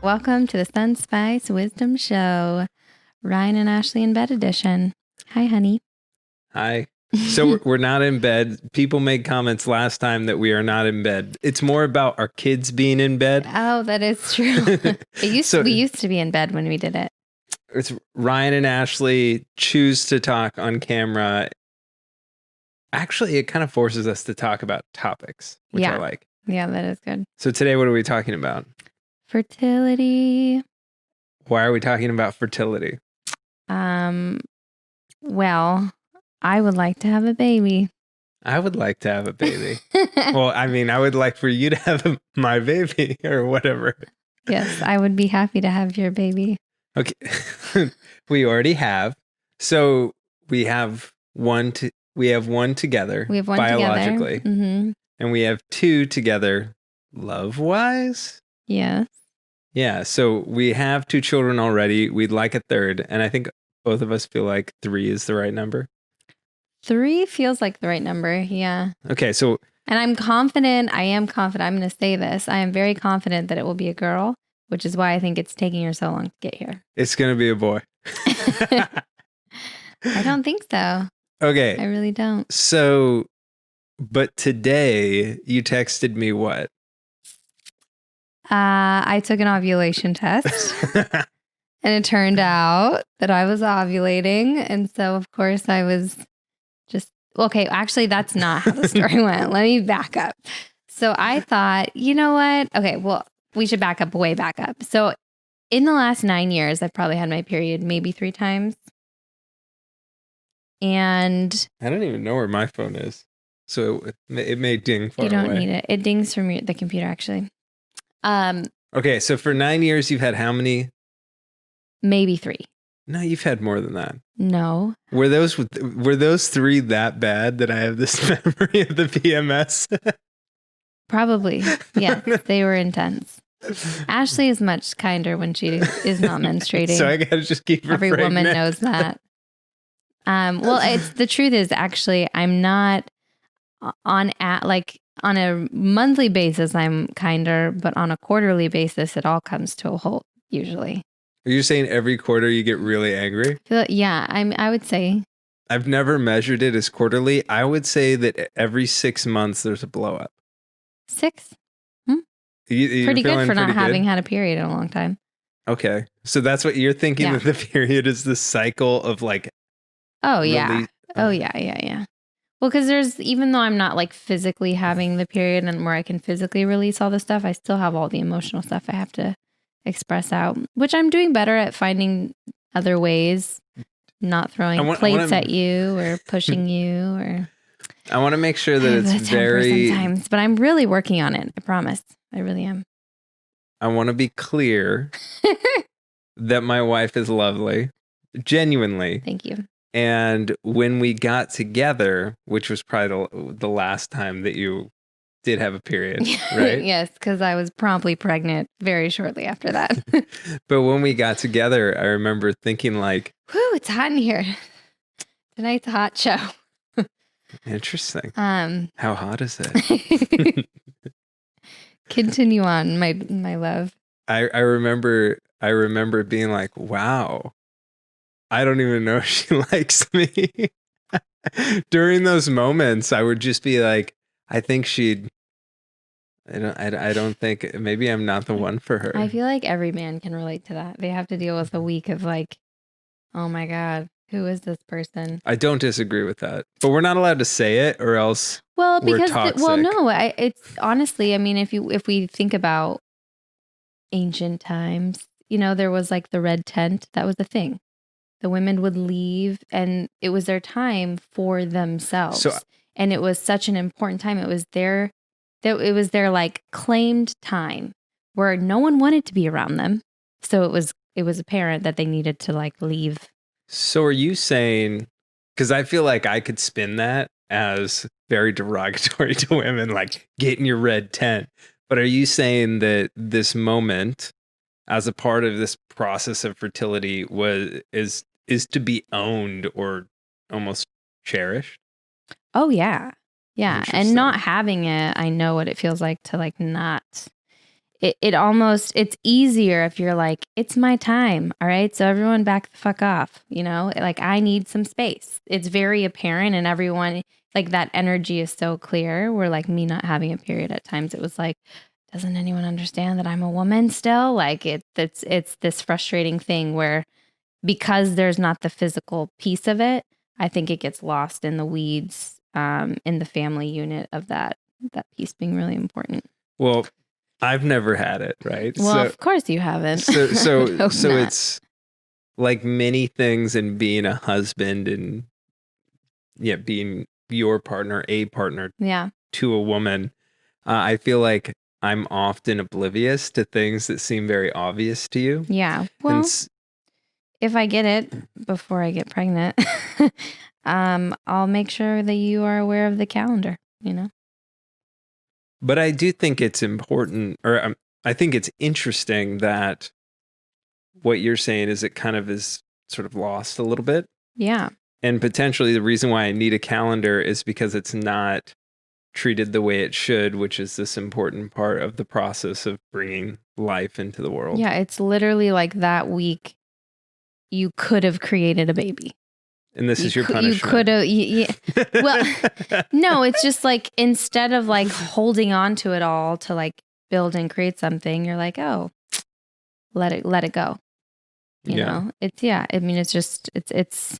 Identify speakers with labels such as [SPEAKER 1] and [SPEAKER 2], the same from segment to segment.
[SPEAKER 1] Welcome to the Sunspice Wisdom Show, Ryan and Ashley in bed edition. Hi, honey.
[SPEAKER 2] Hi. So we're not in bed. People made comments last time that we are not in bed. It's more about our kids being in bed.
[SPEAKER 1] Oh, that is true. We used to be in bed when we did it.
[SPEAKER 2] It's Ryan and Ashley choose to talk on camera. Actually, it kind of forces us to talk about topics, which I like.
[SPEAKER 1] Yeah, that is good.
[SPEAKER 2] So today, what are we talking about?
[SPEAKER 1] Fertility.
[SPEAKER 2] Why are we talking about fertility?
[SPEAKER 1] Well, I would like to have a baby.
[SPEAKER 2] I would like to have a baby. Well, I mean, I would like for you to have my baby or whatever.
[SPEAKER 1] Yes, I would be happy to have your baby.
[SPEAKER 2] Okay. We already have. So we have one together.
[SPEAKER 1] We have one
[SPEAKER 2] biologically.
[SPEAKER 1] Together. Mm-hmm.
[SPEAKER 2] And we have two together love-wise.
[SPEAKER 1] Yes.
[SPEAKER 2] Yeah. So we have two children already. We'd like a third. And I think both of us feel like 3 is the right number.
[SPEAKER 1] 3 feels like the right number. Yeah.
[SPEAKER 2] Okay. So.
[SPEAKER 1] And I'm confident. I'm going to say this. I am very confident that it will be a girl, which is why I think it's taking her so long to get here.
[SPEAKER 2] It's going to be a boy.
[SPEAKER 1] I don't think so.
[SPEAKER 2] Okay.
[SPEAKER 1] I really don't.
[SPEAKER 2] So, but today you texted me what?
[SPEAKER 1] I took an ovulation test and it turned out that I was ovulating. And so, of course, I was just, okay, actually, that's not how the story went. Let me back up. So I thought, you know what? Okay, well, we should way back up. So in the last 9 years, I've probably had my period maybe 3 times. And
[SPEAKER 2] I don't even know where my phone is. So it may ding far away.
[SPEAKER 1] You don't need it. It dings from the computer, actually.
[SPEAKER 2] Okay, so for 9 years, you've had how many?
[SPEAKER 1] Maybe 3.
[SPEAKER 2] No, you've had more than that.
[SPEAKER 1] No.
[SPEAKER 2] Were those 3 that bad that I have this memory of the PMS?
[SPEAKER 1] Probably. Yes, they were intense. Ashley is much kinder when she is not menstruating.
[SPEAKER 2] So I gotta just keep her
[SPEAKER 1] Every
[SPEAKER 2] pregnant.
[SPEAKER 1] woman knows that. Well, the truth is actually I'm not on a monthly basis I'm kinder, but on a quarterly basis it all comes to a halt usually.
[SPEAKER 2] Are you saying every quarter you get really angry?
[SPEAKER 1] Yeah, I would say.
[SPEAKER 2] I've never measured it as quarterly. I would say that every 6 months there's a blow up.
[SPEAKER 1] 6?
[SPEAKER 2] Pretty
[SPEAKER 1] good for not having had a period in a long time.
[SPEAKER 2] Okay. So that's what you're thinking, that the period is the cycle of like.
[SPEAKER 1] Oh, yeah. Oh, yeah. Well, because even though I'm not like physically having the period and where I can physically release all the stuff, I still have all the emotional stuff I have to express out, which I'm doing better at finding other ways, not throwing plates at you or pushing you or.
[SPEAKER 2] I want to make sure that it's very.
[SPEAKER 1] Sometimes, but I'm really working on it. I promise. I really am.
[SPEAKER 2] I want to be clear that my wife is lovely, genuinely.
[SPEAKER 1] Thank you.
[SPEAKER 2] And when we got together, which was probably the last time that you did have a period, right?
[SPEAKER 1] Yes, because I was promptly pregnant very shortly after that.
[SPEAKER 2] But when we got together, I remember thinking like,
[SPEAKER 1] whew, it's hot in here. Tonight's a hot show.
[SPEAKER 2] Interesting. How hot is it?
[SPEAKER 1] Continue on, my love.
[SPEAKER 2] I remember being like, wow, I don't even know if she likes me. During those moments, I would just be like, I think she'd. I don't think maybe I'm not the one for her.
[SPEAKER 1] I feel like every man can relate to that. They have to deal with a week of like, oh my God, who is this person?
[SPEAKER 2] I don't disagree with that, but we're not allowed to say it, or else.
[SPEAKER 1] Well, because
[SPEAKER 2] no,
[SPEAKER 1] it's honestly, I mean, if we think about ancient times, there was like the red tent. That was the thing. The women would leave, and it was their time for themselves. And it was such an important time. It was their like claimed time where no one wanted to be around them. So it was apparent that they needed to like leave.
[SPEAKER 2] So are you saying, because I feel like I could spin that as very derogatory to women, like get in your red tent. But are you saying that this moment as a part of this process of fertility is to be owned or almost cherished?
[SPEAKER 1] Oh yeah. Yeah. And not having it, I know what it feels like to like not. it's easier if you're like, it's my time. All right. So everyone back the fuck off, like I need some space. It's very apparent and everyone like that energy is so clear. Where like me not having a period at times, it was like, doesn't anyone understand that I'm a woman still? Like it's this frustrating thing where because there's not the physical piece of it, I think it gets lost in the weeds, in the family unit of that piece being really important.
[SPEAKER 2] Well, I've never had it, right?
[SPEAKER 1] Well, of course you haven't.
[SPEAKER 2] So it's like many things in being a husband and being your partner, a partner to a woman. I feel like I'm often oblivious to things that seem very obvious to you.
[SPEAKER 1] Yeah. Well, if I get it before I get pregnant, I'll make sure that you are aware of the calendar,
[SPEAKER 2] But I do think it's important, or I think it's interesting that what you're saying is it kind of is sort of lost a little bit.
[SPEAKER 1] Yeah.
[SPEAKER 2] And potentially the reason why I need a calendar is because it's not treated the way it should, which is this important part of the process of bringing life into the world.
[SPEAKER 1] Yeah, it's literally like that week you could have created a baby.
[SPEAKER 2] And this is your punishment.
[SPEAKER 1] You could have, well, no, it's just like instead of like holding on to it all to like build and create something, you're like, oh, let it go. You know, I mean, it's just, it's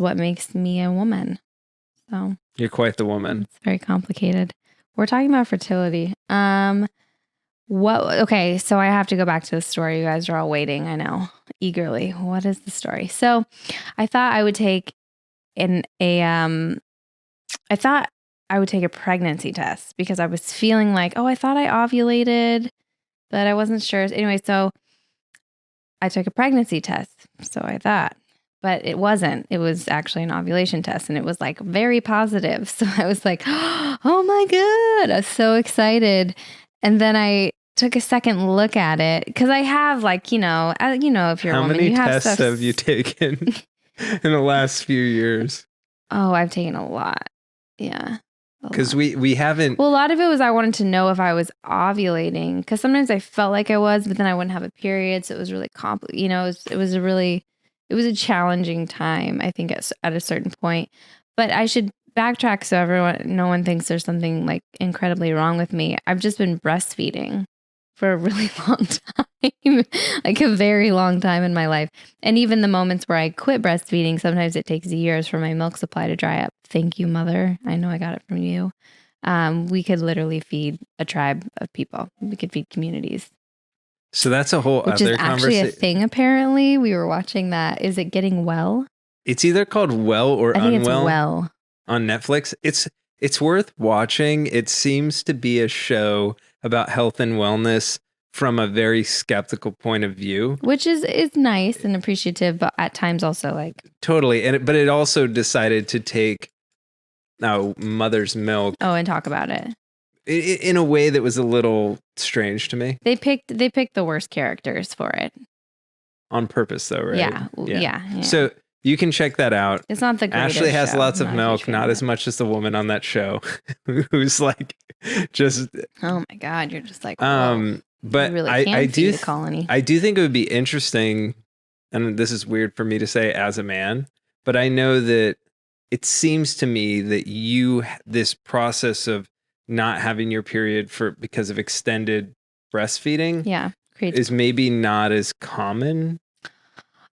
[SPEAKER 1] what makes me a woman. So
[SPEAKER 2] you're quite the woman.
[SPEAKER 1] It's very complicated. We're talking about fertility. Okay, so I have to go back to the story. You guys are all waiting, I know, eagerly. What is the story? So I thought I would take a pregnancy test because I was feeling like, oh, I thought I ovulated, but I wasn't sure. Anyway, so I took a pregnancy test. So I thought, but it wasn't. It was actually an ovulation test and it was like very positive. So I was like, oh my God, I was so excited. And then I took a second look at it because I have like, if you're a woman,
[SPEAKER 2] how many tests have you taken in the last few years?
[SPEAKER 1] Oh, I've taken a lot. Yeah.
[SPEAKER 2] Because we haven't.
[SPEAKER 1] Well, a lot of it was I wanted to know if I was ovulating because sometimes I felt like I was, but then I wouldn't have a period. So it was really complicated. It was a challenging time, I think, at a certain point. But I should backtrack so no one thinks there's something like incredibly wrong with me. I've just been breastfeeding for a really long time, like a very long time in my life. And even the moments where I quit breastfeeding, sometimes it takes years for my milk supply to dry up. Thank you, mother. I know I got it from you. We could literally feed a tribe of people. We could feed communities.
[SPEAKER 2] So that's a whole
[SPEAKER 1] other conversation. Which is actually a thing, apparently. We were watching that. Is it Getting Well?
[SPEAKER 2] It's either called Well or
[SPEAKER 1] I think
[SPEAKER 2] Unwell.
[SPEAKER 1] It's Well.
[SPEAKER 2] On Netflix. It's worth watching. It seems to be a show about health and wellness from a very skeptical point of view,
[SPEAKER 1] which is nice and appreciative, but at times also like
[SPEAKER 2] totally. But it also decided to take mother's milk.
[SPEAKER 1] Oh, and talk about it
[SPEAKER 2] in a way that was a little strange to me.
[SPEAKER 1] They picked the worst characters for it
[SPEAKER 2] on purpose, though, right?
[SPEAKER 1] Yeah.
[SPEAKER 2] So you can check that out.
[SPEAKER 1] It's not the greatest
[SPEAKER 2] Ashley has
[SPEAKER 1] show.
[SPEAKER 2] Lots of milk, not as much as the woman on that show, who's like just.
[SPEAKER 1] Oh my God, you're just like. Whoa.
[SPEAKER 2] But
[SPEAKER 1] really
[SPEAKER 2] I do
[SPEAKER 1] the colony.
[SPEAKER 2] I do think it would be interesting, and this is weird for me to say as a man, but I know that it seems to me that this process of not having your period because of extended breastfeeding, is maybe not as common.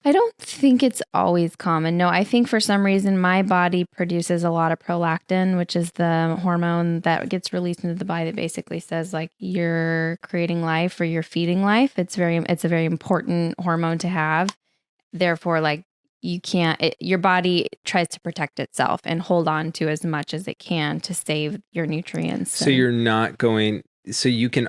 [SPEAKER 1] I don't think it's always common. No, I think for some reason my body produces a lot of prolactin, which is the hormone that gets released into the body that basically says like you're creating life or you're feeding life. It's a very important hormone to have. Therefore, like your body tries to protect itself and hold on to as much as it can to save your nutrients.
[SPEAKER 2] So you're not going, so you can,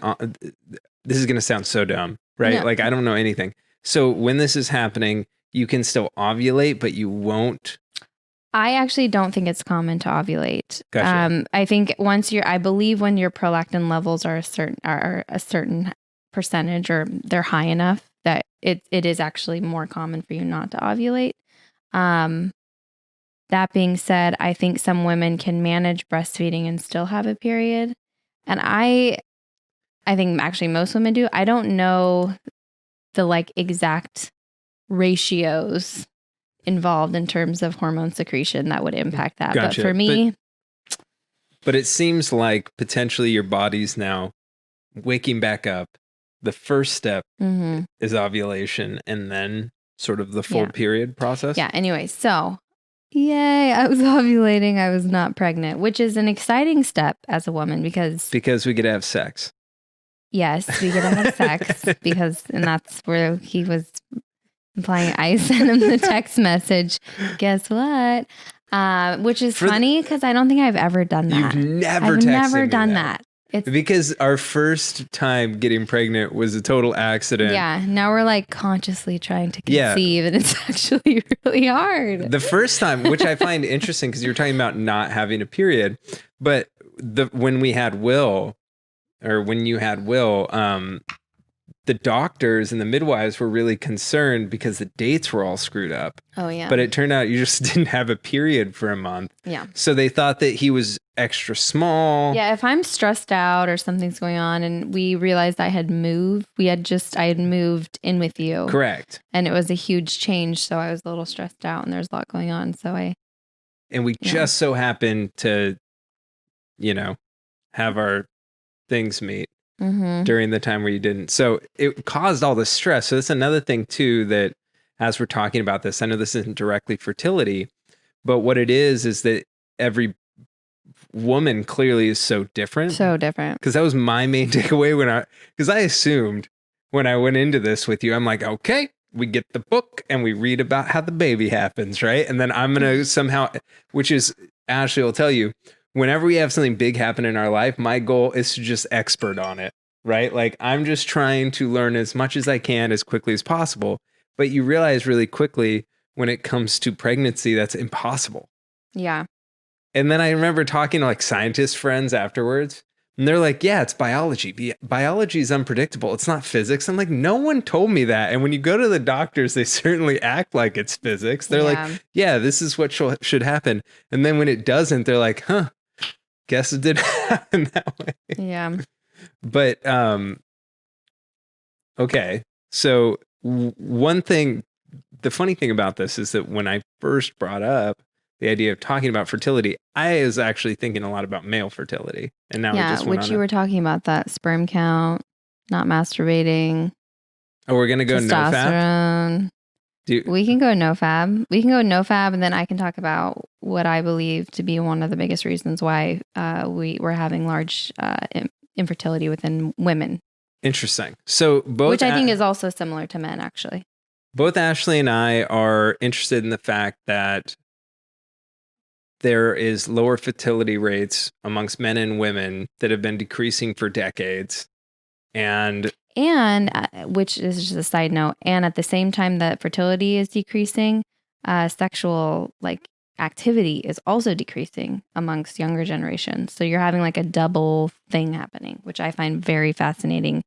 [SPEAKER 2] this is going to sound so dumb, right?
[SPEAKER 1] No.
[SPEAKER 2] Like I don't know anything. So when this is happening, you can still ovulate, but you won't.
[SPEAKER 1] I actually don't think it's common to ovulate.
[SPEAKER 2] Gotcha.
[SPEAKER 1] I think I believe when your prolactin levels are a certain percentage or they're high enough that it is actually more common for you not to ovulate. That being said, I think some women can manage breastfeeding and still have a period. And I think actually most women do. I don't know the like exact ratios involved in terms of hormone secretion that would impact that.
[SPEAKER 2] Gotcha.
[SPEAKER 1] But for me,
[SPEAKER 2] but it seems like potentially your body's now waking back up. The first step is ovulation, and then sort of the full period process.
[SPEAKER 1] Yeah. Anyway, so yay, I was ovulating. I was not pregnant, which is an exciting step as a woman because
[SPEAKER 2] we get to have sex.
[SPEAKER 1] Yes, we get to have sex and that's where he was implying. I sent him the text message. Guess what? Which is funny because I don't think I've ever done that.
[SPEAKER 2] You've never
[SPEAKER 1] I've never done that.
[SPEAKER 2] It's because our first time getting pregnant was a total accident.
[SPEAKER 1] Yeah. Now we're like consciously trying to conceive and it's actually really hard.
[SPEAKER 2] The first time, which I find interesting because you're talking about not having a period, but when you had Will, the doctors and the midwives were really concerned because the dates were all screwed up.
[SPEAKER 1] Oh, yeah.
[SPEAKER 2] But it turned out you just didn't have a period for a month.
[SPEAKER 1] Yeah.
[SPEAKER 2] So they thought that he was extra small.
[SPEAKER 1] Yeah. If I'm stressed out or something's going on and we realized I had moved, I had moved in with you.
[SPEAKER 2] Correct.
[SPEAKER 1] And it was a huge change. So I was a little stressed out and there's a lot going on.
[SPEAKER 2] And we just so happened to, have our things meet. During the time where you didn't. So it caused all this stress. So that's another thing too, that as we're talking about this, I know this isn't directly fertility, but what it is that every woman clearly is so different.
[SPEAKER 1] So different.
[SPEAKER 2] Because that was my main takeaway because I assumed when I went into this with you, I'm like, okay, we get the book and we read about how the baby happens, right? And then I'm going to somehow, which is, Ashley will tell you, whenever we have something big happen in our life, my goal is to just expert on it, right? Like I'm just trying to learn as much as I can as quickly as possible. But you realize really quickly when it comes to pregnancy, that's impossible.
[SPEAKER 1] Yeah.
[SPEAKER 2] And then I remember talking to like scientist friends afterwards, and they're like, yeah, it's biology. Biology is unpredictable. It's not physics. I'm like, no one told me that. And when you go to the doctors, they certainly act like it's physics. They're like, yeah, this is what should happen. And then when it doesn't, they're like, huh. Guess it did happen that way.
[SPEAKER 1] Yeah.
[SPEAKER 2] But, okay. So one thing, the funny thing about this is that when I first brought up the idea of talking about fertility, I was actually thinking a lot about male fertility. And now we just went
[SPEAKER 1] which you were talking about that sperm count, not masturbating.
[SPEAKER 2] Oh, we're going to go
[SPEAKER 1] testosterone. We can go NoFab. We can go NoFab, and then I can talk about what I believe to be one of the biggest reasons why we're having large infertility within women.
[SPEAKER 2] Interesting. So
[SPEAKER 1] which I think is also similar to men, actually.
[SPEAKER 2] Both Ashley and I are interested in the fact that there is lower fertility rates amongst men and women that have been decreasing for decades. And which is just a side note, and at the same time that fertility is decreasing, sexual activity is also decreasing amongst younger generations. So you're having like a double thing happening, which I find very fascinating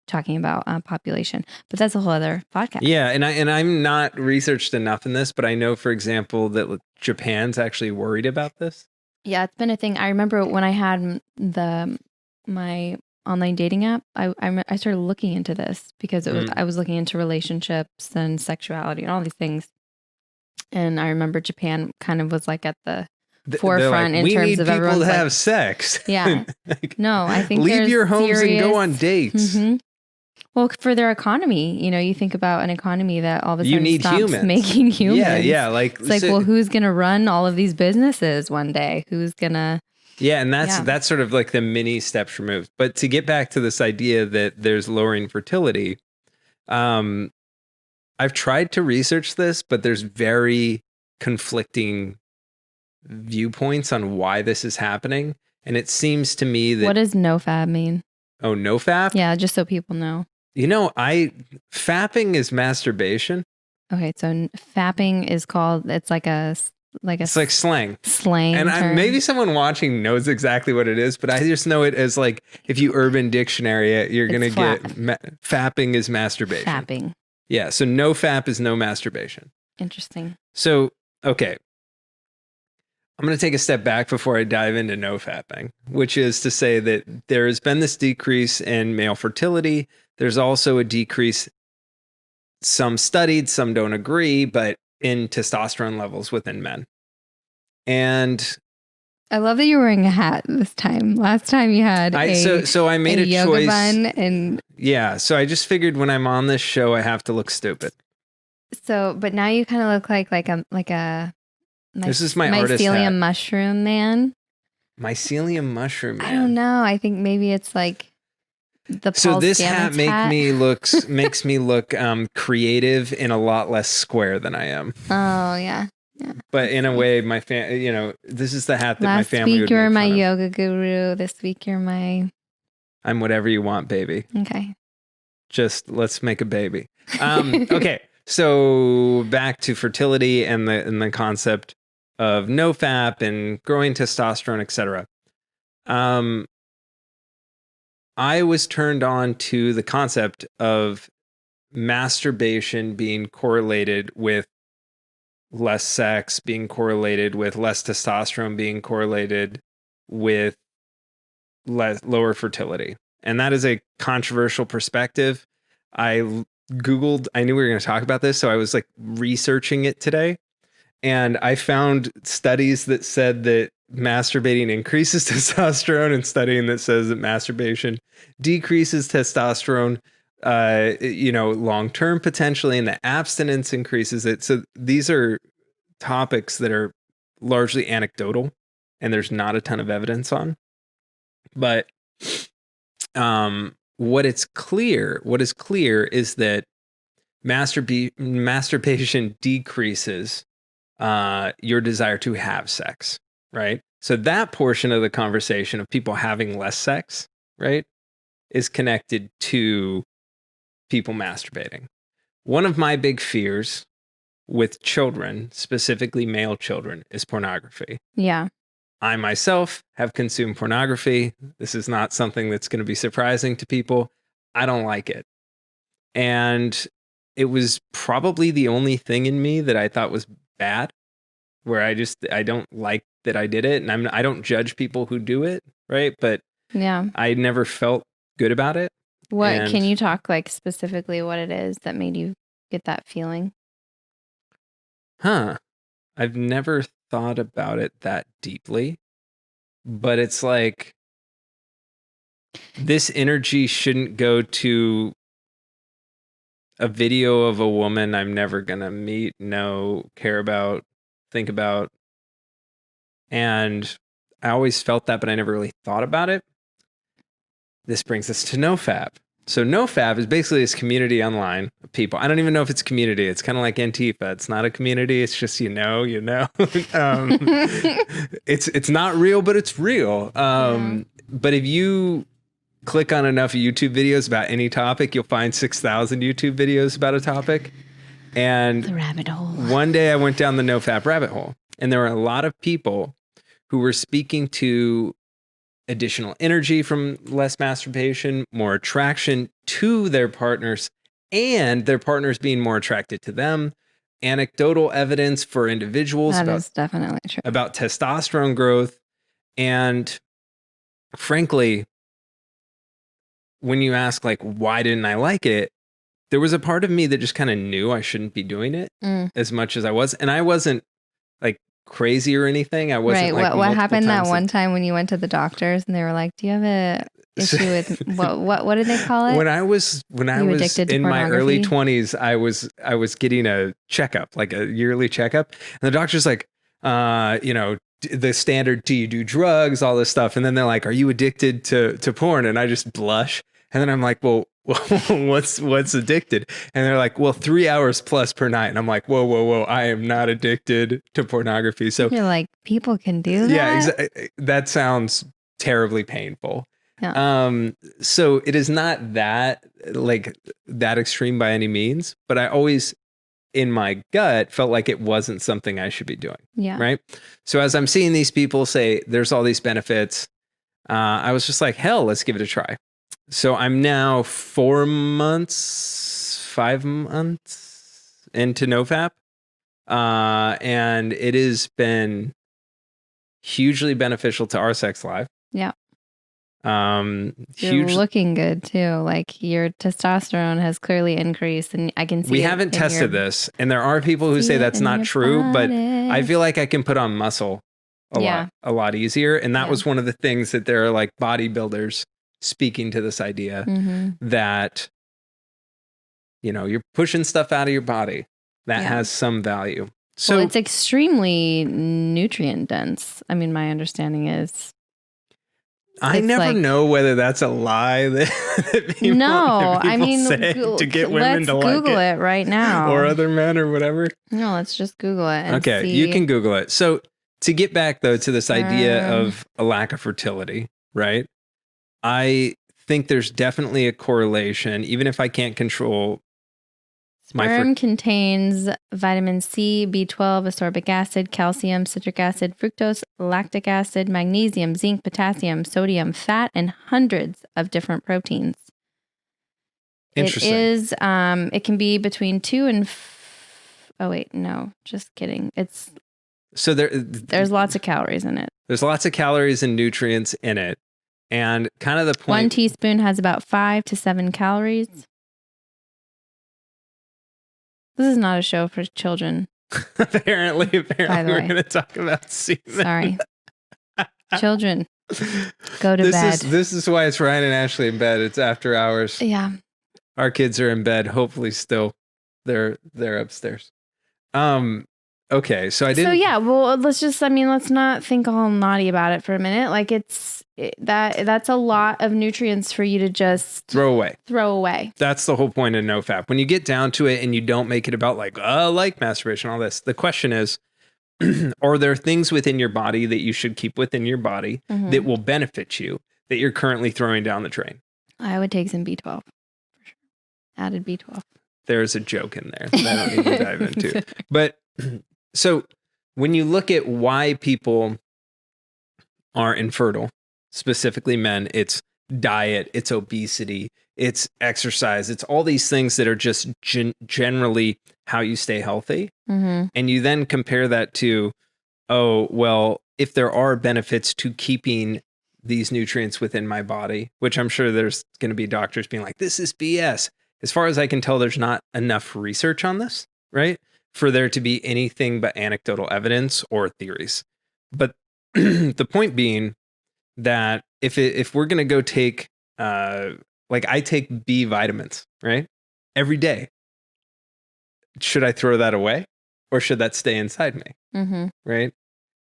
[SPEAKER 2] talking about population. But that's a whole other podcast. Yeah, and I'm not researched enough in this, but I know, for example, that Japan's actually worried about this.
[SPEAKER 1] Yeah, it's been a thing. I remember when I had my online dating app, I started looking into this because I was looking into relationships and sexuality and all these things. And I remember Japan kind of was like at the forefront in terms of everyone
[SPEAKER 2] to have sex.
[SPEAKER 1] Yeah. No, I think
[SPEAKER 2] leave your homes and go on dates.
[SPEAKER 1] Mm-hmm. Well, for their economy, you think about an economy that all of a sudden stops making humans.
[SPEAKER 2] Yeah.
[SPEAKER 1] It's like, well, who's going to run all of these businesses one day? Who's going to...
[SPEAKER 2] Yeah, and that's sort of like the mini steps removed. But to get back to this idea that there's lowering fertility, I've tried to research this, but there's very conflicting viewpoints on why this is happening. And it seems to me that...
[SPEAKER 1] What does NoFab mean?
[SPEAKER 2] Oh, NoFap?
[SPEAKER 1] Yeah, just so people know.
[SPEAKER 2] Fapping is masturbation.
[SPEAKER 1] Okay, so fapping is called, it's like slang.
[SPEAKER 2] And maybe someone watching knows exactly what it is, but I just know it as like, if you Urban Dictionary it, you're going to get fapping is masturbation.
[SPEAKER 1] Fapping.
[SPEAKER 2] Yeah, so no fap is no masturbation.
[SPEAKER 1] Interesting.
[SPEAKER 2] So, okay. I'm going to take a step back before I dive into NoFapping, which is to say that there has been this decrease in male fertility. There's also a decrease, some studied, some don't agree, but in testosterone levels within men. And
[SPEAKER 1] I love that you're wearing a hat this time. Last time you had
[SPEAKER 2] so I made a
[SPEAKER 1] yoga
[SPEAKER 2] choice.
[SPEAKER 1] bun and
[SPEAKER 2] yeah, so I just figured when I'm on this show, I have to look stupid.
[SPEAKER 1] so, but now you kind of look like a
[SPEAKER 2] this is my artist
[SPEAKER 1] mycelium
[SPEAKER 2] hat.
[SPEAKER 1] mushroom man.
[SPEAKER 2] Mycelium mushroom man.
[SPEAKER 1] I don't know. I think maybe it's like the
[SPEAKER 2] so
[SPEAKER 1] Paul
[SPEAKER 2] this
[SPEAKER 1] Stamets
[SPEAKER 2] hat makes me look creative and a lot less square than I am.
[SPEAKER 1] Oh yeah. Yeah.
[SPEAKER 2] But in a way, my this is the hat that my family
[SPEAKER 1] Last week
[SPEAKER 2] would
[SPEAKER 1] you were
[SPEAKER 2] make
[SPEAKER 1] my
[SPEAKER 2] fun of.
[SPEAKER 1] yoga guru. This week you're my.
[SPEAKER 2] I'm whatever you want, baby.
[SPEAKER 1] Okay.
[SPEAKER 2] Just let's make a baby. Okay, so back to fertility and the concept of NoFap and growing testosterone, etc. I was turned on to the concept of masturbation being correlated with less sex, being correlated with less testosterone, being correlated with lower fertility. And that is a controversial perspective. I Googled, I knew we were going to talk about this, so I was like researching it today. And I found studies that said that masturbating increases testosterone and studying that says that masturbation decreases testosterone, long term potentially, and the abstinence increases it. So these are topics that are largely anecdotal and there's not a ton of evidence on. But what is clear is that masturbation decreases your desire to have sex, right? So that portion of the conversation of people having less sex, right, is connected to people masturbating. One of my big fears with children, specifically male children, is pornography.
[SPEAKER 1] Yeah.
[SPEAKER 2] I myself have consumed pornography. This is not something that's going to be surprising to people. I don't like it. And it was probably the only thing in me that I thought was bad, where I don't like that I did it. And I don't judge people who do it, right? But
[SPEAKER 1] yeah,
[SPEAKER 2] I never felt good about it.
[SPEAKER 1] What can you talk like specifically what it is that made you get that feeling?
[SPEAKER 2] I've never thought about it that deeply, but it's like this energy shouldn't go to a video of a woman I'm never gonna meet, know, care about, think about. And I always felt that, but I never really thought about it. This brings us to NoFap. So NoFap is basically this community online of people. I don't even know if it's a community. It's kind of like Antifa. It's not a community. It's just, it's not real, but it's real. But if you click on enough YouTube videos about any topic, you'll find 6,000 YouTube videos about a topic. And
[SPEAKER 1] the rabbit hole.
[SPEAKER 2] One day I went down the NoFap rabbit hole, and there were a lot of people who were speaking to additional energy from less masturbation, more attraction to their partners, and their partners being more attracted to them. Anecdotal evidence for individuals
[SPEAKER 1] that is definitely true
[SPEAKER 2] about testosterone growth. And frankly, when you ask like, why didn't I like it? There was a part of me that just kind of knew I shouldn't be doing it as much as I was. And I wasn't like crazy or anything. I wasn't
[SPEAKER 1] right.
[SPEAKER 2] like
[SPEAKER 1] What happened that one time when you went to the doctors and they were like, do you have a issue with what did they call it?
[SPEAKER 2] When I was in my early 20s, I was getting a checkup, like a yearly checkup. And the doctor's like, the standard, do you do drugs, all this stuff. And then they're like, are you addicted to porn? And I just blush. And then I'm like, well, what's addicted? And they're like, well, 3 hours plus per night. And I'm like, whoa. I am not addicted to pornography. So
[SPEAKER 1] you're like, people can do that?
[SPEAKER 2] Yeah, that sounds terribly painful.
[SPEAKER 1] Yeah.
[SPEAKER 2] So it is not that extreme by any means, but I always in my gut felt like it wasn't something I should be doing.
[SPEAKER 1] Yeah.
[SPEAKER 2] Right. So as I'm seeing these people say there's all these benefits, I was just like, hell, let's give it a try. So I'm now 5 months into NoFap. And it has been hugely beneficial to our sex life.
[SPEAKER 1] Yeah.
[SPEAKER 2] You're
[SPEAKER 1] You're looking good too. Like your testosterone has clearly increased, and I can see
[SPEAKER 2] we
[SPEAKER 1] it
[SPEAKER 2] haven't tested this, and there are people who
[SPEAKER 1] see
[SPEAKER 2] say
[SPEAKER 1] it
[SPEAKER 2] that's
[SPEAKER 1] in
[SPEAKER 2] not
[SPEAKER 1] your
[SPEAKER 2] true, but I
[SPEAKER 1] body.
[SPEAKER 2] feel like I can put on muscle
[SPEAKER 1] Yeah.
[SPEAKER 2] a lot easier. And that
[SPEAKER 1] Yeah.
[SPEAKER 2] was one of the things that there are like bodybuilders speaking to this idea that, you know, you're pushing stuff out of your body that has some value. So
[SPEAKER 1] well, it's extremely nutrient dense. I mean, my understanding is
[SPEAKER 2] I never know whether that's a lie that people say to get women to like it.
[SPEAKER 1] Let's Google it right now.
[SPEAKER 2] Or other men or whatever.
[SPEAKER 1] No, let's just Google it. And
[SPEAKER 2] okay,
[SPEAKER 1] see.
[SPEAKER 2] You can Google it. So to get back though to this idea of a lack of fertility, right? I think there's definitely a correlation, even if I can't control
[SPEAKER 1] Sperm contains vitamin C, B12, ascorbic acid, calcium, citric acid, fructose, lactic acid, magnesium, zinc, potassium, sodium, fat, and hundreds of different proteins.
[SPEAKER 2] Interesting.
[SPEAKER 1] It is, it can be between 2 and oh wait, no, just kidding. It's so there's lots of calories in it.
[SPEAKER 2] There's lots of calories and nutrients in it. And kind of the point,
[SPEAKER 1] 1 teaspoon has about 5 to 7 calories. This is not a show for children.
[SPEAKER 2] apparently we're going to talk about semen.
[SPEAKER 1] Sorry. Children, go to bed.
[SPEAKER 2] This is why it's Ryan and Ashley in bed. It's after hours.
[SPEAKER 1] Yeah.
[SPEAKER 2] Our kids are in bed. Hopefully still they're upstairs. Okay. So
[SPEAKER 1] well, let's not think all naughty about it for a minute. Like that's a lot of nutrients for you to just
[SPEAKER 2] throw away. That's the whole point of NoFap. When you get down to it and you don't make it about like masturbation, all this, the question is, are there things within your body that you should keep within your body that will benefit you that you're currently throwing down the drain?
[SPEAKER 1] I would take some B12 for sure. Added B12.
[SPEAKER 2] There's a joke in there that I don't need to dive into. But so when you look at why people are infertile, specifically men, it's diet, it's obesity, it's exercise, it's all these things that are just generally how you stay healthy. And you then compare that to, oh, well, if there are benefits to keeping these nutrients within my body, which I'm sure there's going to be doctors being like, this is BS. As far as I can tell, there's not enough research on this, right? For there to be anything but anecdotal evidence or theories. But the point being that if we're going to go take, like I take B vitamins, right? Every day. Should I throw that away or should that stay inside me? Right.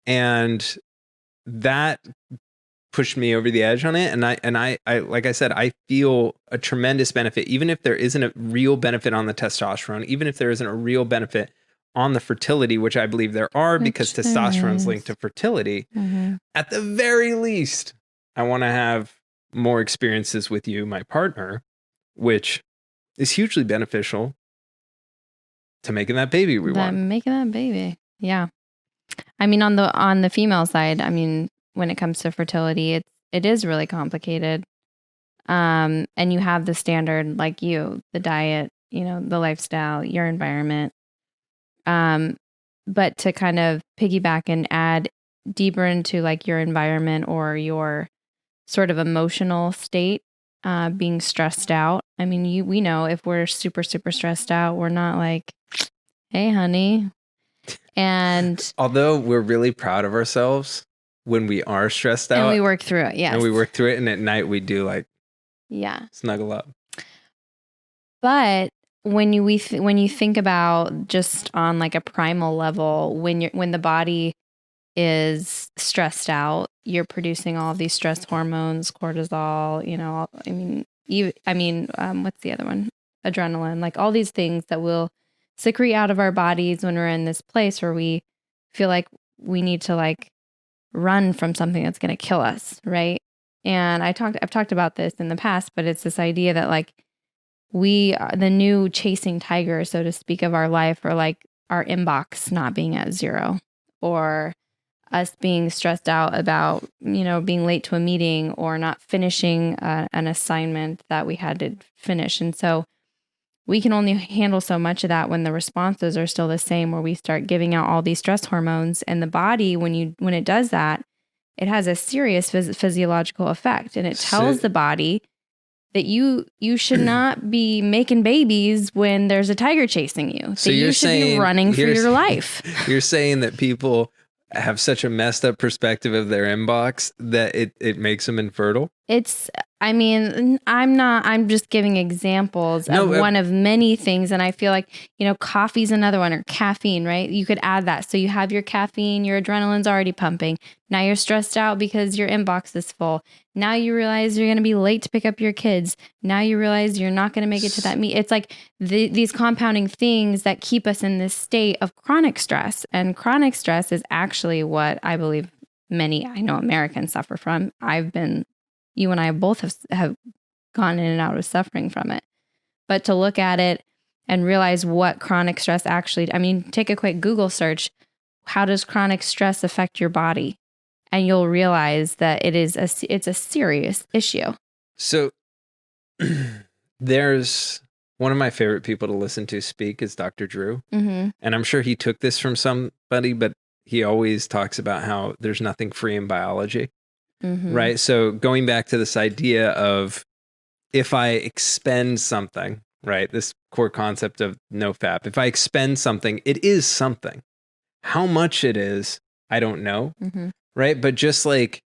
[SPEAKER 2] And that pushed me over the edge on it. And I, like I said, I feel a tremendous benefit, even if there isn't a real benefit on the testosterone, even if there isn't a real benefit on the fertility, which I believe there are because testosterone is linked to fertility. At the very least, I want to have more experiences with you, my partner, which is hugely beneficial to making that baby we want.
[SPEAKER 1] Making that baby. Yeah. I mean, on the female side, I mean, when it comes to fertility, it is really complicated. And you have the standard, like the diet, the lifestyle, your environment. But to kind of piggyback and add deeper into like your environment or your sort of emotional state, being stressed out. I mean, we know if we're super, super stressed out, we're not like, hey, honey. And
[SPEAKER 2] although we're really proud of ourselves when we are stressed out.
[SPEAKER 1] And we work through it, yes.
[SPEAKER 2] And we work through it. And at night we do snuggle up.
[SPEAKER 1] But when you think about just on like a primal level, when the body is stressed out, you're producing all these stress hormones, cortisol, what's the other one? Adrenaline, like all these things that will secrete out of our bodies when we're in this place where we feel like we need to like run from something that's going to kill us. Right. And I've talked about this in the past, but it's this idea that like we are the new chasing tiger, so to speak, of our life, or like our inbox not being at 0, or us being stressed out about, being late to a meeting or not finishing an assignment that we had to finish. And so we can only handle so much of that when the responses are still the same, where we start giving out all these stress hormones, and the body, when it does that, it has a serious physiological effect, and it tells the body that you should not be making babies when there's a tiger chasing you.
[SPEAKER 2] So
[SPEAKER 1] you should be running for your life.
[SPEAKER 2] You're saying that people have such a messed up perspective of their inbox that it makes them infertile?
[SPEAKER 1] I'm just giving examples of one of many things. And I feel like, coffee's another one, or caffeine, right? You could add that. So you have your caffeine, your adrenaline's already pumping. Now you're stressed out because your inbox is full. Now you realize you're going to be late to pick up your kids. Now you realize you're not going to make it to that meet. It's like these compounding things that keep us in this state of chronic stress. And chronic stress is actually what I believe I know Americans suffer from. You and I both have gone in and out of suffering from it. But to look at it and realize what chronic stress actually, take a quick Google search. How does chronic stress affect your body? And you'll realize that it's a serious issue.
[SPEAKER 2] So there's one of my favorite people to listen to speak is Dr. Drew.
[SPEAKER 1] Mm-hmm.
[SPEAKER 2] And I'm sure he took this from somebody, but he always talks about how there's nothing free in biology.
[SPEAKER 1] Mm-hmm.
[SPEAKER 2] Right. So going back to this idea of if I expend something, right, this core concept of NoFap, if I expend something, it is something. How much it is, I don't know.
[SPEAKER 1] Mm-hmm.
[SPEAKER 2] Right. But just like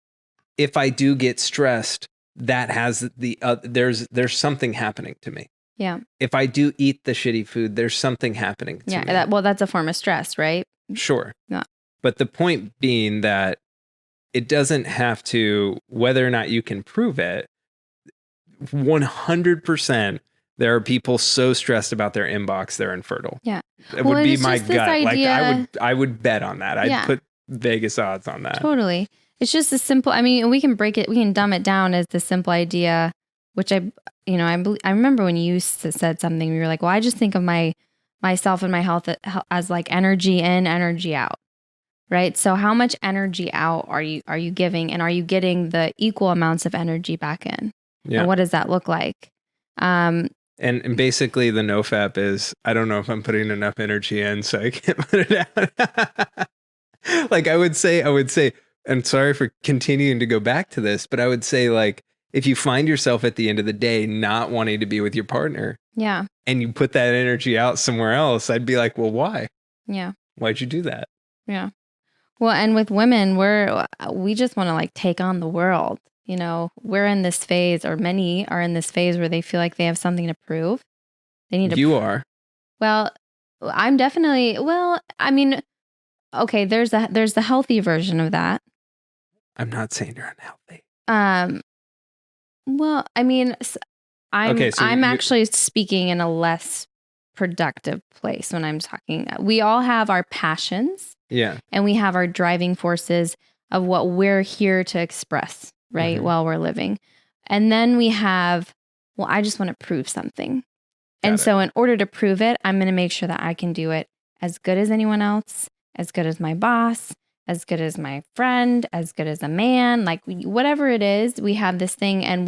[SPEAKER 2] if I do get stressed, that has there's something happening to me.
[SPEAKER 1] Yeah.
[SPEAKER 2] If I do eat the shitty food, there's something happening to me.
[SPEAKER 1] That's a form of stress, right?
[SPEAKER 2] Sure.
[SPEAKER 1] Yeah.
[SPEAKER 2] But the point being that it doesn't have to, whether or not you can prove it, 100%, there are people so stressed about their inbox, they're infertile.
[SPEAKER 1] Yeah.
[SPEAKER 2] It would be my gut. I would bet on that. I'd put Vegas odds on that.
[SPEAKER 1] Totally. It's just a simple, we can dumb it down as the simple idea, which I remember when you said something, you were like, well, I just think of myself and my health as like energy in, energy out. Right. So how much energy out are you giving, and are you getting the equal amounts of energy back in?
[SPEAKER 2] Yeah.
[SPEAKER 1] And what does that look like?
[SPEAKER 2] And basically the NoFap is, I don't know if I'm putting enough energy in, so I can't put it out. Like I would say, and sorry for continuing to go back to this, but I would say, like, if you find yourself at the end of the day not wanting to be with your partner,
[SPEAKER 1] yeah,
[SPEAKER 2] and you put that energy out somewhere else, I'd be like, well, why?
[SPEAKER 1] Yeah.
[SPEAKER 2] Why'd you do that?
[SPEAKER 1] Yeah. Well, and with women, we just want to like take on the world. We're in this phase, or many are in this phase where they feel like they have something to prove. They need to.
[SPEAKER 2] You are.
[SPEAKER 1] Well, I'm definitely. Well, okay. There's the healthy version of that.
[SPEAKER 2] I'm not saying you're unhealthy.
[SPEAKER 1] Well, I'm actually speaking in a less productive place when I'm talking. We all have our passions.
[SPEAKER 2] Yeah.
[SPEAKER 1] And we have our driving forces of what we're here to express, right?
[SPEAKER 2] Mm-hmm.
[SPEAKER 1] While we're living. And then we have, well, I just want to prove something. So in order to prove it, I'm going to make sure that I can do it as good as anyone else, as good as my boss, as good as my friend, as good as a man, like whatever it is, we have this thing, and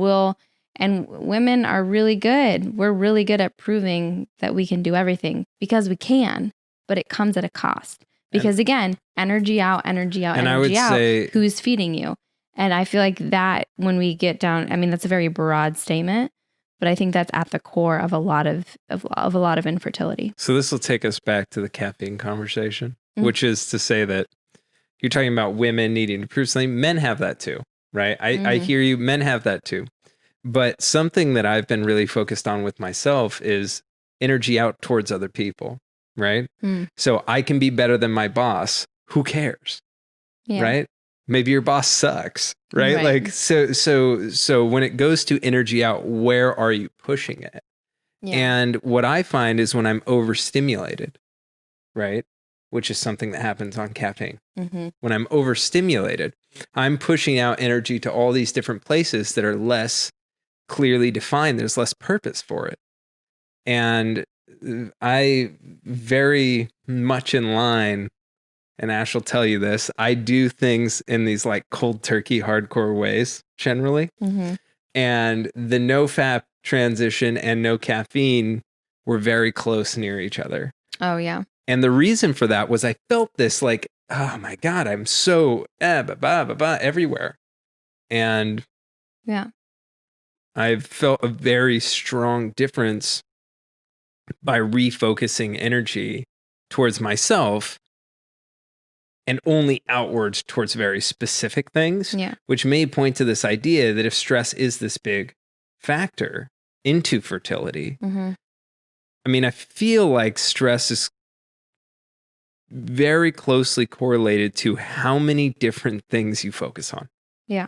[SPEAKER 1] women are really good. We're really good at proving that we can do everything because we can, but it comes at a cost. Because again, energy out, energy out,
[SPEAKER 2] and
[SPEAKER 1] energy out.
[SPEAKER 2] Say,
[SPEAKER 1] who's feeding you? And I feel like that when we get down, that's a very broad statement, but I think that's at the core of a lot of infertility.
[SPEAKER 2] So this will take us back to the caffeine conversation, which is to say that you're talking about women needing to prove something. Men have that too, right? I hear you. Men have that too. But something that I've been really focused on with myself is energy out towards other people. Right. So I can be better than my boss. Who cares? Yeah. Right. Maybe your boss sucks. Right. Like, so when it goes to energy out, where are you pushing it? Yeah. And what I find is when I'm overstimulated, right, which is something that happens on caffeine. Mm-hmm. When I'm overstimulated, I'm pushing out energy to all these different places that are less clearly defined. There's less purpose for it. And I very much in line, and Ash will tell you this, I do things in these like cold turkey hardcore ways generally. Mm-hmm. And the NoFap transition and no caffeine were very close near each other.
[SPEAKER 1] Oh, yeah.
[SPEAKER 2] And the reason for that was I felt this like, oh my God, I'm so everywhere. And
[SPEAKER 1] yeah,
[SPEAKER 2] I felt a very strong difference by refocusing energy towards myself and only outwards towards very specific things, which may point to this idea that if stress is this big factor into fertility, I mean, I feel like stress is very closely correlated to how many different things you focus on.
[SPEAKER 1] Yeah.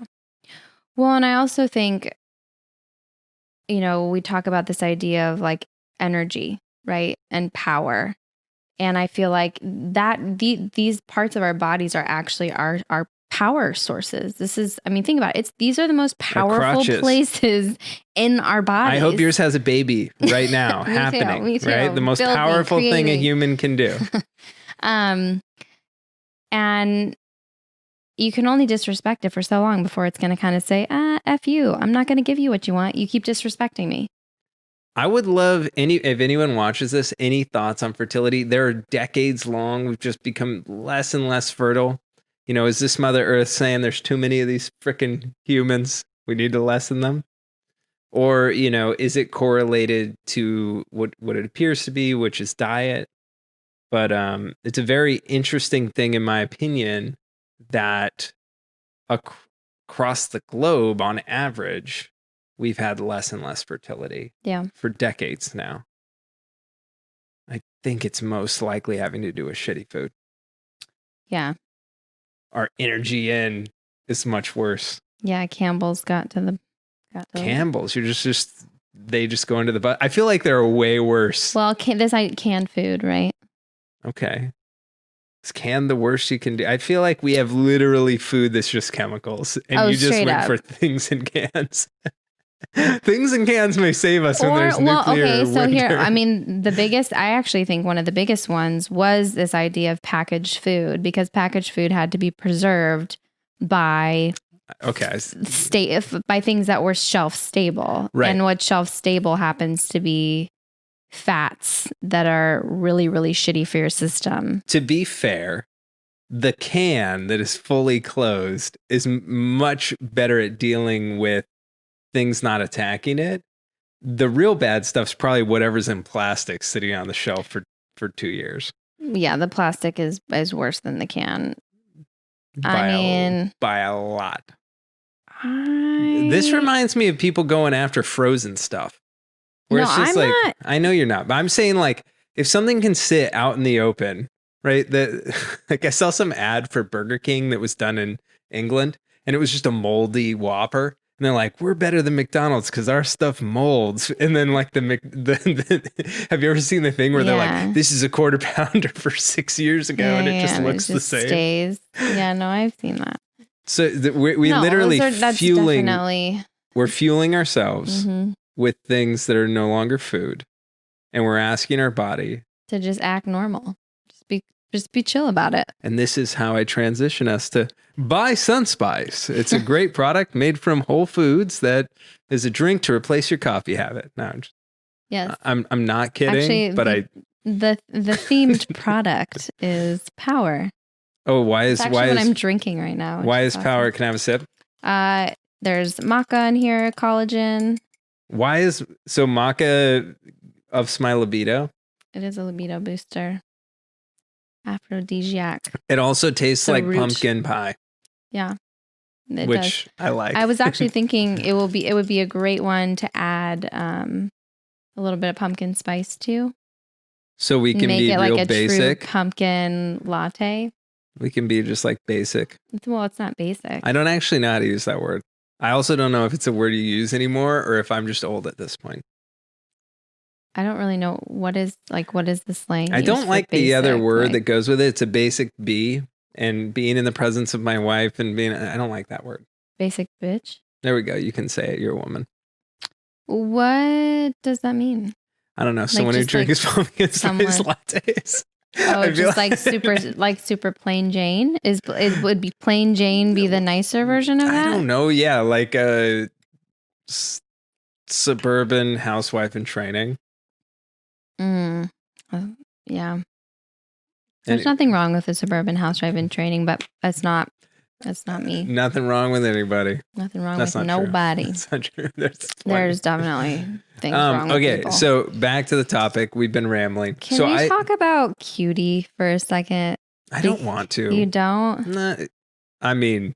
[SPEAKER 1] Well, and I also think, we talk about this idea of like energy, right? And power. And I feel like that these parts of our bodies are actually our power sources. Think about it. These are the most powerful places in our bodies.
[SPEAKER 2] I hope yours has a baby right now happening,
[SPEAKER 1] me too.
[SPEAKER 2] Right? The most powerful thing a human can do.
[SPEAKER 1] And you can only disrespect it for so long before it's going to kind of say, F you. I'm not going to give you what you want. You keep disrespecting me.
[SPEAKER 2] I would love if anyone watches this, any thoughts on fertility. They're decades long. We've just become less and less fertile. Is this Mother Earth saying there's too many of these freaking humans? We need to lessen them? Or, is it correlated to what it appears to be, which is diet? But it's a very interesting thing, in my opinion, that across the globe, on average, we've had less and less fertility for decades now. I think it's most likely having to do with shitty food.
[SPEAKER 1] Yeah.
[SPEAKER 2] Our energy in is much worse.
[SPEAKER 1] Yeah, Campbell's got to the...
[SPEAKER 2] Campbell's, you're they just go into the butt. I feel like they're way worse.
[SPEAKER 1] Well, canned food, right?
[SPEAKER 2] Okay. Is canned the worst you can do? I feel like we have literally food that's just chemicals, and you just went for things in cans. Things in cans may save us when there's nuclear winter.
[SPEAKER 1] Here, I actually think one of the biggest ones was this idea of packaged food, because packaged food had to be preserved by by things that were shelf stable.
[SPEAKER 2] Right.
[SPEAKER 1] And what shelf stable happens to be fats that are really, really shitty for your system.
[SPEAKER 2] To be fair, the can that is fully closed is much better at dealing with things not attacking it. The real bad stuff's probably whatever's in plastic sitting on the shelf for 2 years.
[SPEAKER 1] Yeah, the plastic is worse than the can.
[SPEAKER 2] By a lot. This reminds me of people going after frozen stuff. Where it's just not. I know you're not, but I'm saying, like, if something can sit out in the open, right? Like, I saw some ad for Burger King that was done in England, and it was just a moldy Whopper. And they're like, we're better than McDonald's because our stuff molds. And then, like, have you ever seen the thing where they're like, this is a quarter pounder for 6 years ago, and it just looks the same?
[SPEAKER 1] Stays. Yeah, no, I've seen that.
[SPEAKER 2] So we literally we're fueling ourselves with things that are no longer food, and we're asking our body
[SPEAKER 1] to just act normal. Just be chill about it.
[SPEAKER 2] And this is how I transition us to buy Sunspice. It's a great product made from whole foods that is a drink to replace your coffee habit. No,
[SPEAKER 1] yes,
[SPEAKER 2] I'm not kidding.
[SPEAKER 1] Actually, the themed product is power.
[SPEAKER 2] Oh, why is
[SPEAKER 1] what I'm drinking right now?
[SPEAKER 2] Why is power? Can I have a sip?
[SPEAKER 1] There's maca in here, collagen.
[SPEAKER 2] Why is maca ups my libido?
[SPEAKER 1] It is a libido booster. Aphrodisiac.
[SPEAKER 2] It also tastes like pumpkin pie.
[SPEAKER 1] Yeah.
[SPEAKER 2] Which I like.
[SPEAKER 1] I was actually thinking it would be a great one to add a little bit of pumpkin spice to.
[SPEAKER 2] So we can
[SPEAKER 1] make
[SPEAKER 2] be
[SPEAKER 1] it
[SPEAKER 2] real
[SPEAKER 1] like a
[SPEAKER 2] basic.
[SPEAKER 1] True pumpkin latte.
[SPEAKER 2] We can be just like basic.
[SPEAKER 1] Well, it's not basic.
[SPEAKER 2] I don't actually know how to use that word. I also don't know if it's a word you use anymore or if I'm just old at this point.
[SPEAKER 1] I don't really know what is the slang.
[SPEAKER 2] I don't like the other word that goes with it. It's a basic B, and being in the presence of my wife and I don't like that word.
[SPEAKER 1] Basic bitch.
[SPEAKER 2] There we go. You can say it. You're a woman.
[SPEAKER 1] What does that mean?
[SPEAKER 2] I don't know. Someone who drinks pumpkin spice lattes.
[SPEAKER 1] Oh, just like super plain Jane would be plain Jane be the nicer version of that?
[SPEAKER 2] I don't know. Yeah, like a suburban housewife in training.
[SPEAKER 1] Yeah.
[SPEAKER 2] And
[SPEAKER 1] There's nothing wrong with a suburban house drive-in training, but that's not me.
[SPEAKER 2] nothing wrong with anybody.
[SPEAKER 1] Nothing wrong
[SPEAKER 2] That's
[SPEAKER 1] with
[SPEAKER 2] not true.
[SPEAKER 1] nobody.
[SPEAKER 2] That's not true.
[SPEAKER 1] There's definitely things wrong with
[SPEAKER 2] Okay,
[SPEAKER 1] people.
[SPEAKER 2] so back to the topic. We've been rambling.
[SPEAKER 1] Can we talk about Cutie for a second?
[SPEAKER 2] I don't want to.
[SPEAKER 1] You don't?
[SPEAKER 2] Nah, I mean,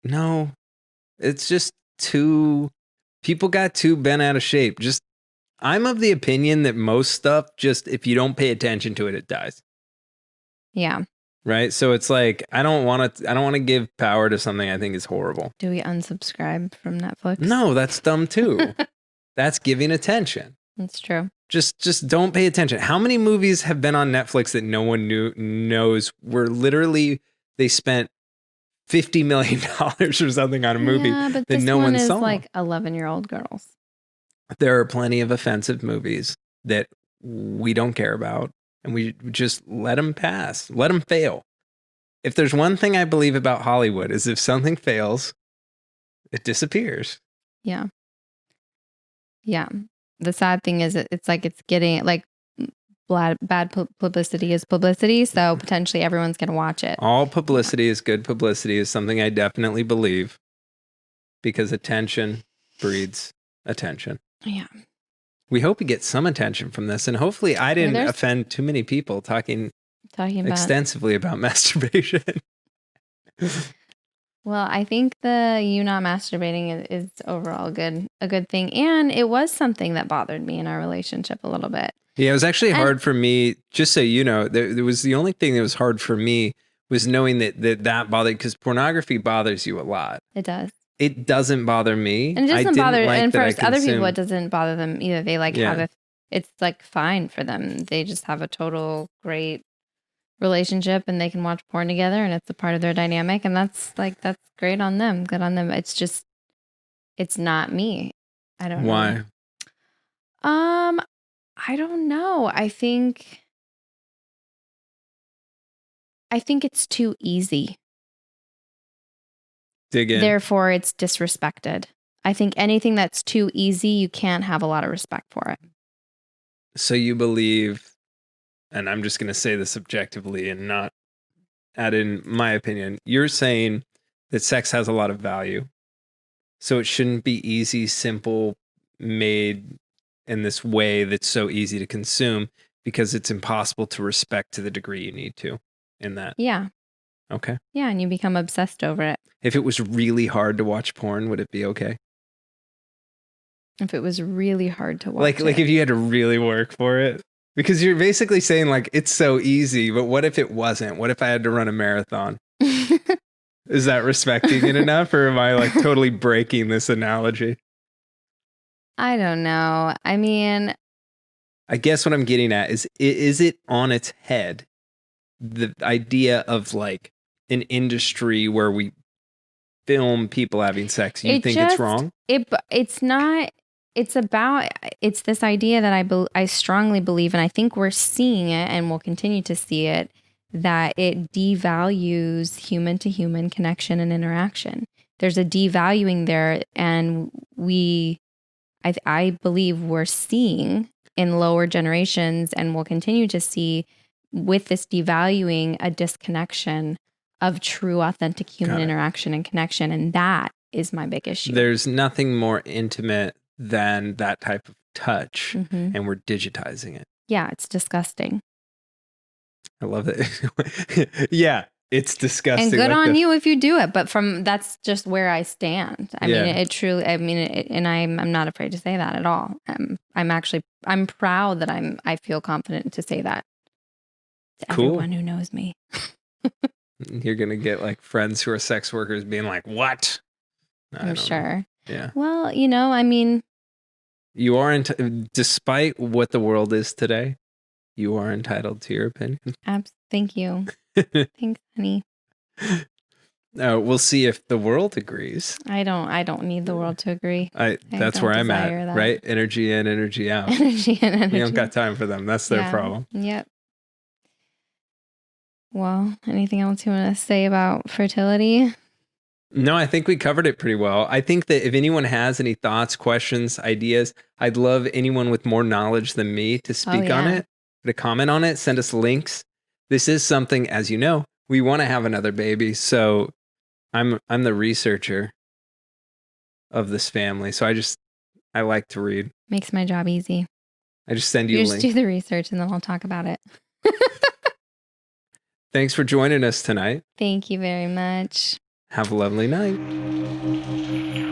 [SPEAKER 2] no. It's just people got too bent out of shape. Just, I'm of the opinion that most stuff, just if you don't pay attention to it, it dies.
[SPEAKER 1] Yeah.
[SPEAKER 2] Right? So it's like, I don't want to give power to something I think is horrible.
[SPEAKER 1] Do we unsubscribe from Netflix?
[SPEAKER 2] No, that's dumb too. That's giving attention.
[SPEAKER 1] That's true.
[SPEAKER 2] Just don't pay attention. How many movies have been on Netflix that no one knows were literally, they spent $50 million or something on a movie that no one saw?
[SPEAKER 1] Like 11-year-old girls.
[SPEAKER 2] There are plenty of offensive movies that we don't care about, and we just let them pass, let them fail. If there's one thing I believe about Hollywood is if something fails, it disappears.
[SPEAKER 1] Yeah. Yeah. The sad thing is it's like it's getting like bad publicity is publicity. So potentially everyone's going to watch it.
[SPEAKER 2] All publicity is good publicity is something I definitely believe, because attention breeds attention.
[SPEAKER 1] Yeah.
[SPEAKER 2] We hope we get some attention from this, and hopefully I didn't offend too many people talking extensively about masturbation.
[SPEAKER 1] Well, I think you not masturbating is overall a good thing. And it was something that bothered me in our relationship a little bit.
[SPEAKER 2] Yeah, it was actually hard for me, just so you know, there was the only thing that was hard for me was knowing that bothered, because pornography bothers you a lot.
[SPEAKER 1] It does.
[SPEAKER 2] It doesn't bother me.
[SPEAKER 1] And it doesn't bother, and for other people, it doesn't bother them either. They it's like fine for them. They just have a total great relationship and they can watch porn together and it's a part of their dynamic. And that's great on them. Good on them. It's just, it's not me. I don't know.
[SPEAKER 2] Why?
[SPEAKER 1] I don't know. I think it's too easy.
[SPEAKER 2] Dig in.
[SPEAKER 1] Therefore, it's disrespected. I think anything that's too easy, you can't have a lot of respect for it.
[SPEAKER 2] So you believe, and I'm just going to say this objectively and not add in my opinion, you're saying that sex has a lot of value. So it shouldn't be easy, simple, made in this way that's so easy to consume, because it's impossible to respect to the degree you need to in that.
[SPEAKER 1] Yeah.
[SPEAKER 2] Okay.
[SPEAKER 1] Yeah, and you become obsessed over it.
[SPEAKER 2] If it was really hard to watch porn, would it be okay?
[SPEAKER 1] If it was really hard to watch
[SPEAKER 2] like if you had to really work for it? Because you're basically saying like, it's so easy, but what if it wasn't? What if I had to run a marathon? Is that respecting it enough, or am I like totally breaking this analogy?
[SPEAKER 1] I don't know. I mean,
[SPEAKER 2] I guess what I'm getting at is it on its head, the idea of like an industry where we film people having sex? You think it's wrong?
[SPEAKER 1] It's not. It's this idea that I strongly believe, and I think we're seeing it and we'll continue to see it, that it devalues human to human connection and interaction. There's a devaluing there, and I believe we're seeing in lower generations, and we'll continue to see with this devaluing, a disconnection of true, authentic human interaction and connection. And that is my big issue.
[SPEAKER 2] There's nothing more intimate than that type of touch, and we're digitizing it.
[SPEAKER 1] Yeah, it's disgusting.
[SPEAKER 2] I love it. Yeah, it's disgusting.
[SPEAKER 1] And good on you if you do it, but that's just where I stand. I mean, it truly. I mean, and I'm not afraid to say that at all. I'm proud that I feel confident to say that to everyone who knows me.
[SPEAKER 2] You're gonna get like friends who are sex workers being like, "What?"
[SPEAKER 1] I'm sure.
[SPEAKER 2] Yeah.
[SPEAKER 1] Well, I mean,
[SPEAKER 2] you are despite what the world is today, you are entitled to your opinion.
[SPEAKER 1] Thank you. Thanks, honey.
[SPEAKER 2] We'll see if the world agrees.
[SPEAKER 1] I don't need the world to agree.
[SPEAKER 2] That's where I'm at, that. Right? Energy in, energy out.
[SPEAKER 1] Energy in, energy.
[SPEAKER 2] You don't got time for them. That's their problem.
[SPEAKER 1] Yep. Well, anything else you want to say about fertility?
[SPEAKER 2] No, I think we covered it pretty well. I think that if anyone has any thoughts, questions, ideas, I'd love anyone with more knowledge than me to
[SPEAKER 1] Oh,
[SPEAKER 2] speak on
[SPEAKER 1] yeah.
[SPEAKER 2] it, to comment on it, send us links. This is something, as you know, we want to have another baby. So I'm the researcher of this family. So I like to read.
[SPEAKER 1] Makes my job easy.
[SPEAKER 2] I just send you
[SPEAKER 1] You just do
[SPEAKER 2] links.
[SPEAKER 1] the research and then I'll talk about it.
[SPEAKER 2] Thanks for joining us tonight.
[SPEAKER 1] Thank you very much.
[SPEAKER 2] Have a lovely night.